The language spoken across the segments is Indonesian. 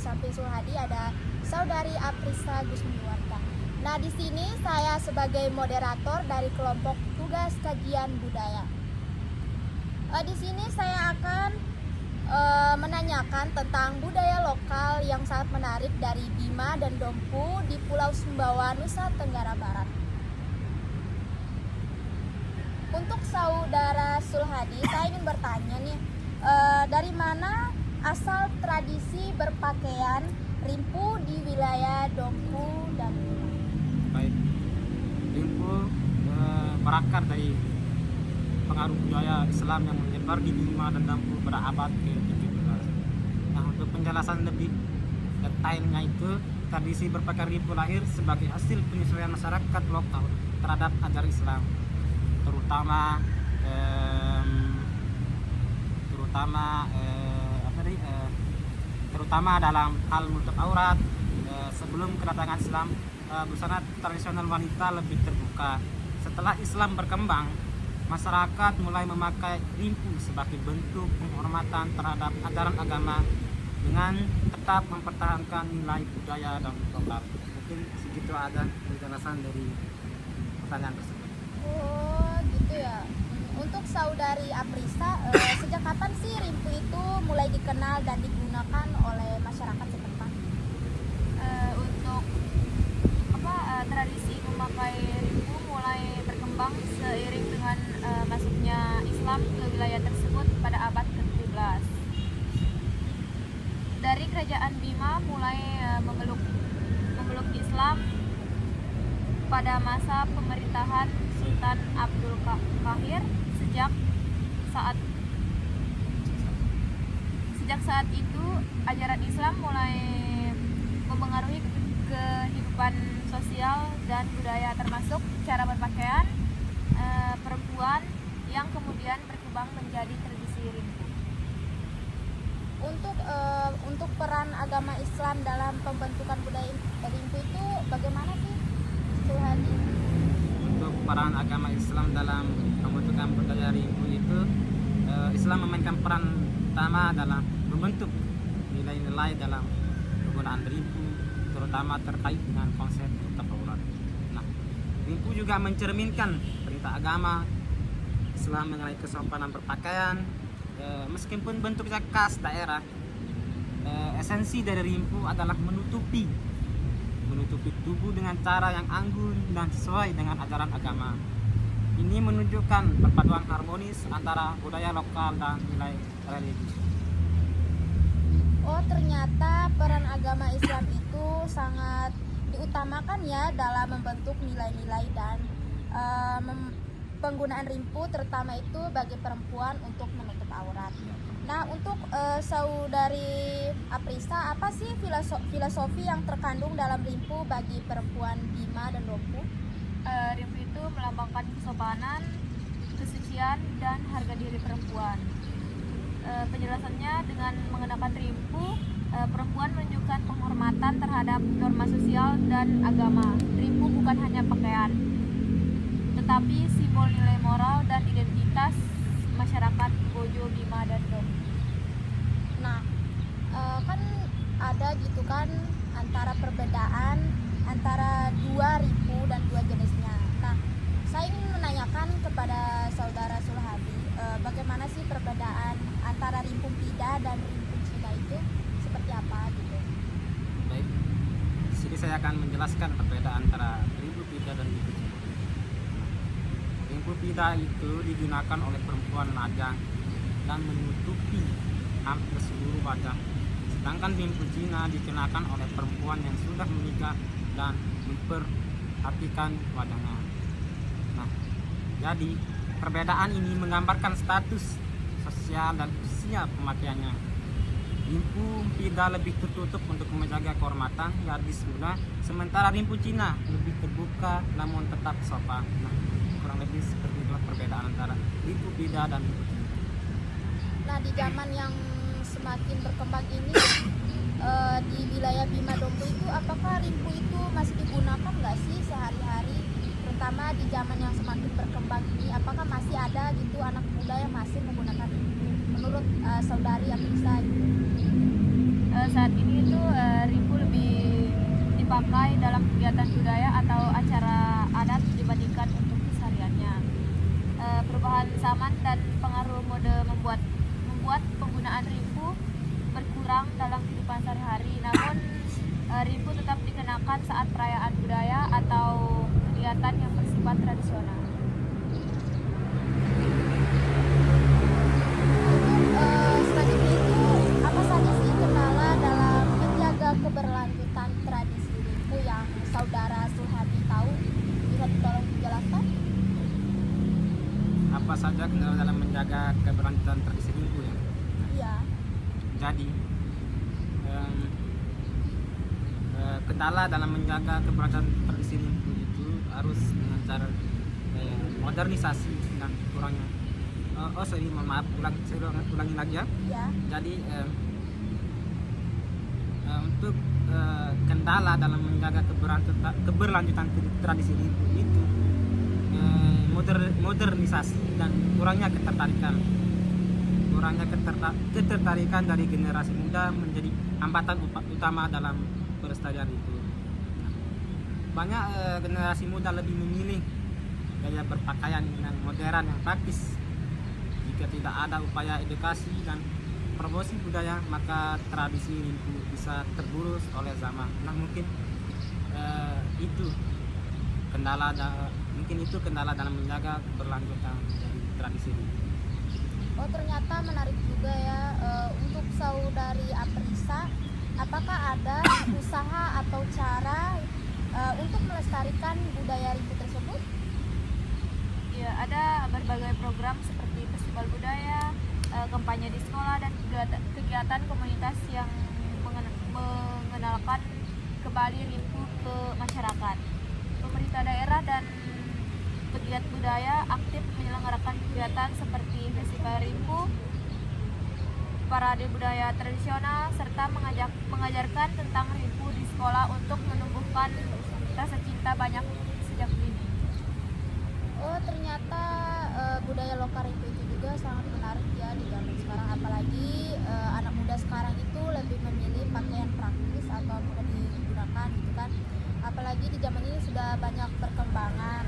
samping Sulhadi ada Saudari Aprisa Gusmiwarta. Nah, di sini saya sebagai moderator dari kelompok tugas kajian budaya. Di sini saya akan menanyakan tentang budaya lokal yang sangat menarik dari Bima dan Dompu di Pulau Sumbawa, Nusa Tenggara Barat. Untuk Saudara Sulhadi, saya ingin bertanya nih, dari mana asal tradisi berpakaian rimpu di wilayah Dompu dan Bima? Baik, rimpu berakar dari pengaruh budaya Islam yang menyebar di Bima dan Dompu pada abad ke-17. Nah, untuk penjelasan lebih detailnya itu, tradisi berpakaian rimpu lahir sebagai hasil penyesuaian masyarakat lokal terhadap ajaran Islam, terutama dalam hal menutup aurat. Sebelum kedatangan Islam, busana tradisional wanita lebih terbuka. Setelah Islam berkembang, masyarakat mulai memakai rimpu sebagai bentuk penghormatan terhadap ajaran agama dengan tetap mempertahankan nilai budaya dan lokal. Mungkin segitu ada penjelasan dari pertanyaan tersebut. Oh, gitu ya. Untuk Saudari Aprisa, sejak kapan sih rimpu itu mulai dikenal dan digunakan oleh masyarakat setempat? Untuk tradisi memakai rimpu mulai berkembang seiring dengan masuknya Islam ke wilayah tersebut pada abad ke-17. Dari kerajaan Bima mulai memeluk Islam pada masa pemerintahan Sultan Abdul Qahir. Sejak saat itu ajaran Islam mulai mempengaruhi kehidupan sosial dan budaya, termasuk cara berpakaian perempuan yang kemudian berkembang menjadi tradisi rimpu. Untuk peran agama Islam dalam pembentukan budaya rimpu itu bagaimana sih, Sulhadi? Untuk peran agama Islam dalam pembentukan budaya rimpu itu, Islam memainkan peran utama dalam membentuk nilai-nilai dalam penggunaan rimpu, terutama terkait dengan konsep menutup aurat. Nah, rimpu juga mencerminkan perintah agama Islam mengenai kesopanan berpakaian. Meskipun bentuknya khas daerah, esensi dari rimpu adalah menutupi tubuh dengan cara yang anggun dan sesuai dengan ajaran agama. Ini menunjukkan perpaduan harmonis antara budaya lokal dan nilai religi. Oh, ternyata peran agama Islam itu sangat diutamakan ya dalam membentuk nilai-nilai dan penggunaan rimpu, terutama itu bagi perempuan untuk menutup aurat. Nah, untuk Saudari Aprisa, apa sih filosofi yang terkandung dalam rimpu bagi perempuan Bima dan Dompu? Rimpu itu melambangkan kesopanan, kesucian, dan harga diri perempuan. Penjelasannya, dengan mengenakan rimpu, perempuan menunjukkan penghormatan terhadap norma sosial dan agama. Rimpu bukan hanya pakaian, tetapi simbol nilai moral dan identitas masyarakat Bojo, Bima, dan Dompu. Nah, kan ada gitu kan antara perbedaan antara dua rimpu dan dua jenisnya. Nah, saya ingin menanyakan kepada Saudara Sulhadi, bagaimana sih perbedaan antara rimpu Pida dan rimpu Cina itu seperti apa gitu? Baik, di sini saya akan menjelaskan perbedaan antara rimpu Pida dan rimpu Cina. Rimpu Pida itu digunakan oleh perempuan lajang dan menutupi hampir seluruh wajah, sedangkan rimpu Cina dikenakan oleh perempuan yang sudah menikah dan memperhatikan wajahnya. Nah, jadi perbedaan ini menggambarkan status sosial dan usia pemakaiannya. Rimpu Pida lebih tertutup untuk menjaga kehormatan gadis muda, sementara rimpu Cina lebih terbuka namun tetap sopan. Nah, kurang lebih seperti itulah perbedaan antara rimpu Pida dan rimpu Cina. Nah, di zaman yang semakin berkembang ini, di wilayah Bima Dompu itu, apakah rimpu itu masih digunakan nggak sih sehari-hari, terutama di zaman yang semakin berkembang ini? Apakah masih ada gitu anak muda yang masih menggunakan rimpu menurut Saudari Aprisa? Saat ini itu dipakai dalam kegiatan budaya atau acara adat dibandingkan untuk kesehariannya. Perubahan zaman dan pengaruh mode membuat penggunaan rimpu berkurang dalam kehidupan sehari-hari. Namun rimpu tetap dikenakan saat perayaan budaya atau kegiatan yang bersifat tradisional. Selanjutnya itu apa saja sih kendala dalam menjaga keberlanjutan tradisi rimpu yang saudara Suhadi tahu? Bisa tolong dijelaskan? Apa saja kendala dalam menjaga keberlanjutan tradisi rimpu ya? Iya. Jadi kendala dalam menjaga keberlanjutan tradisi rimpu itu harus dengan cara modernisasi dan kurangnya ulangi lagi ya. Ya. Jadi untuk kendala dalam menjaga keberlanjutan tradisi rimpu itu modernisasi dan kurangnya ketertarikan dari generasi muda menjadi hambatan utama dalam pelestarian itu. Banyak generasi muda lebih memilih gaya berpakaian yang modern yang praktis. Jika tidak ada upaya edukasi dan promosi budaya, maka tradisi rimpu bisa tergerus oleh zaman. Nah, mungkin itu kendala dalam menjaga keberlanjutan dari tradisi rimpu. Oh, ternyata menarik juga ya. Untuk saudari Aprisa, apakah ada usaha atau cara untuk melestarikan budaya rimpu tersebut? Ya, ada berbagai program seperti festival budaya, kampanye di sekolah, dan kegiatan komunitas yang mengenalkan kembali rimpu ke masyarakat. Pemerintah daerah dan pegiat budaya aktif menyelenggarakan kegiatan seperti festival rimpu, parade budaya tradisional, serta mengajarkan tentang rimpu di sekolah untuk menumbuhkan rasa cinta banyak sejak dini. Oh, ternyata budaya lokal rimpu itu juga sangat menarik ya di zaman sekarang, apalagi anak muda sekarang itu lebih memilih pakaian praktis atau mudah digunakan gitu kan. Apalagi di zaman ini sudah banyak perkembangan.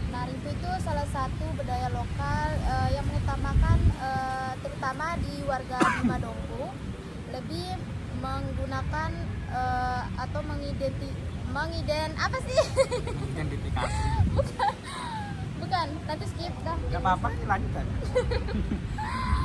Nah, rimpu itu salah satu budaya lokal yang mengutamakan terutama di warga Bima Dompu lebih menggunakan atau Identifikasi. bukan, nanti skip dah. Gak apa-apa, lanjut aja.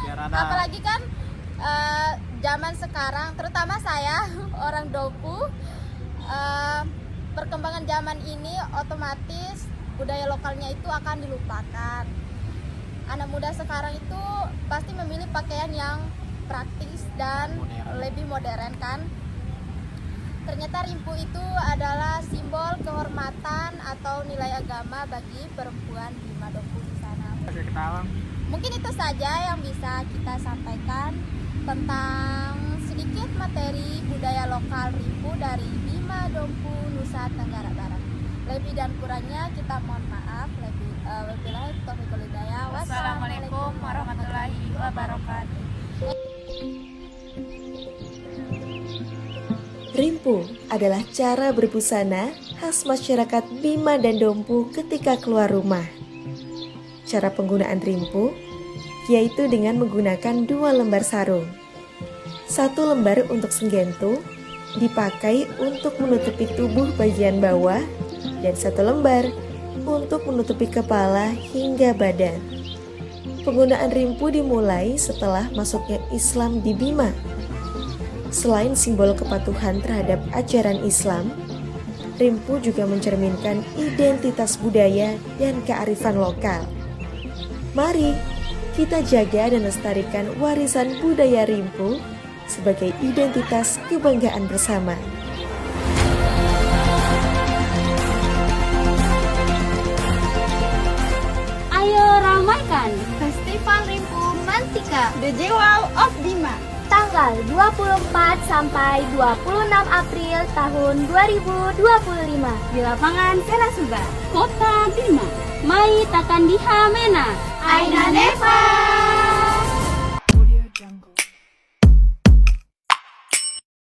Biar ada. Apalagi kan zaman sekarang, terutama saya orang Dompu, perkembangan zaman ini otomatis budaya lokalnya itu akan dilupakan. Anak muda sekarang itu pasti memilih pakaian yang praktis dan lebih modern kan. Ternyata rimpu itu adalah simbol kehormatan atau nilai agama bagi perempuan Bima Dompu di sana. Mungkin itu saja yang bisa kita sampaikan tentang sedikit materi budaya lokal rimpu dari Bima Dompu, Nusa Tenggara Barat. Lebih dan kurangnya kita mohon maaf. Wabillahi taufiq wal hidayah. Wassalamualaikum warahmatullahi wabarakatuh. Rimpu adalah cara berbusana khas masyarakat Bima dan Dompu ketika keluar rumah. Cara penggunaan rimpu yaitu dengan menggunakan 2 lembar sarung. 1 lembar untuk senggentu dipakai untuk menutupi tubuh bagian bawah dan 1 lembar untuk menutupi kepala hingga badan. Penggunaan rimpu dimulai setelah masuknya Islam di Bima. Selain simbol kepatuhan terhadap ajaran Islam, rimpu juga mencerminkan identitas budaya dan kearifan lokal. Mari kita jaga dan lestarikan warisan budaya rimpu sebagai identitas kebanggaan bersama. Ayo ramaikan Festival Rimpu Mantika The Jewel of Bima tanggal 24 sampai 26 April tahun 2025 di lapangan Senasuba, Kota Bima. Mai takkan dihamena. Aina Neva.